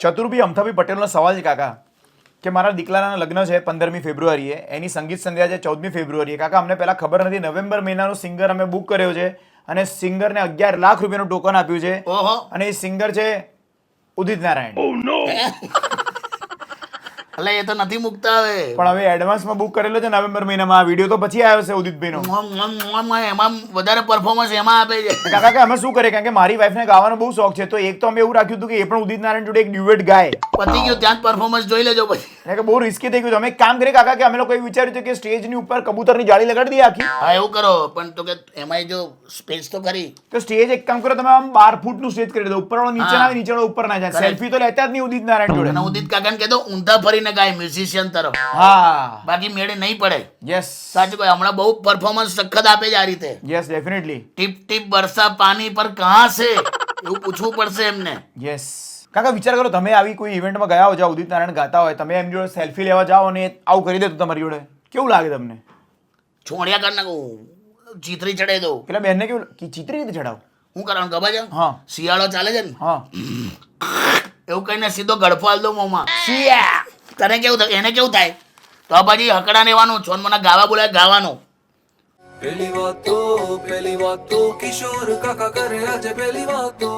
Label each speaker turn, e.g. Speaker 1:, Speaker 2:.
Speaker 1: ચતુરભાઈ અમથાભાઈ પટેલનો સવાલ છે કાકા કે મારા દીકરાના લગ્ન છે 15મી ફેબ્રુઆરીએ, એની સંગીત સંધ્યા છે 14મી ફેબ્રુઆરીએ. કાકા અમને પહેલા ખબર નથી, નવેમ્બર મહિનાનો સિંગર અમે બુક કર્યો છે અને સિંગરને 11 લાખ રૂપિયાનું ટોકન આપ્યું છે. અને એ સિંગર છે ઉદિત નારાયણ.
Speaker 2: એટલે એ તો નથી મૂકતા હવે,
Speaker 1: પણ હવે એડવાન્સમાં બુક કરેલો છે નવેમ્બર મહિનામાં. આ વિડીયો તો પછી આવ્યો છે ઉદિતભાઈનો.
Speaker 2: એમાં વધારે પરફોર્મન્સ એમાં આપે છે.
Speaker 1: કાકા કે અમે શું કરીએ, કારણ કે મારી વાઈફને ગાવાનો બહુ શોખ છે, તો એક તો અમે એવું રાખ્યું હતું કે એ પણ ઉદિત નારાયણ જોડે એક ડ્યુએટ ગાય.
Speaker 2: પતી ગયું, ત્યાં જ પરફોર્મન્સ જોઈ લેજો પછી.
Speaker 1: એટલે કે બહુ રિસ્કી થઈ ગયું. અમે એક કામ કરીએ કાકા કે અમે લોકો એવું વિચાર્યું છે કે સ્ટેજની ઉપર કબૂતરની જાળી લગાડી દઈએ આખી.
Speaker 2: હા એવું કરો, પણ તો કે એમાં જો સ્પેસ તો ખરી.
Speaker 1: તો સ્ટેજ એક કામ કરો, તમે આમ 12 ફૂટનું સ્ટેજ કરી દો, ઉપરવાળો નીચે ના આવે, નીચેવાળો ઉપર ના જાય. સેલ્ફી તો લેતા જ નહીં ઉદિત નારાયણ જોડે.
Speaker 2: અને ઉદિત કાકાને કહેતો ઊંધા ફરીને ગાય મ્યુઝિશિયન તરફ,
Speaker 1: હા
Speaker 2: બાકી મેળે નહીં પડે.
Speaker 1: યસ
Speaker 2: સાચું કહ્યું, હમણાં બહુ પરફોર્મન્સ સખત આપે છે આ રીતે.
Speaker 1: Yes definitely.
Speaker 2: ટીપ ટીપ બરસા પાણી પર કહાં સે, એવું પૂછવું પડશે એમને.
Speaker 1: યસ કાકા વિચાર કરો, તમે આવી કોઈ ઇવેન્ટમાં ગયા હો, જ્યાં ઉદિત નારાયણ ગાતા હોય, તમે એમ જોડે સેલ્ફી લેવા જાઓ અને આવું કરી દે તો તમારી જોડે કેવું લાગે તમને?
Speaker 2: છોડ્યા કરી નાખું, ચીતરી ચડાવી દઉં.
Speaker 1: પેલા બેનને કેવું કે ચિત્રી રીતે ચડાવ?
Speaker 2: શું કરવાનું ખબર છે?
Speaker 1: હા
Speaker 2: શિયાળો ચાલે છે ને,
Speaker 1: હા
Speaker 2: એવું કહીને સીધો ગળફો આલ દઉં મોંમાં. તને કેવું થાય, એને કેવું થાય? તો પછી હકડા રહેવાનું, છોન મને ગાવા બોલાય ગાવાનું.
Speaker 3: પેલી વાતો કિશોર કાકા કરે આજે પેલી વાતો.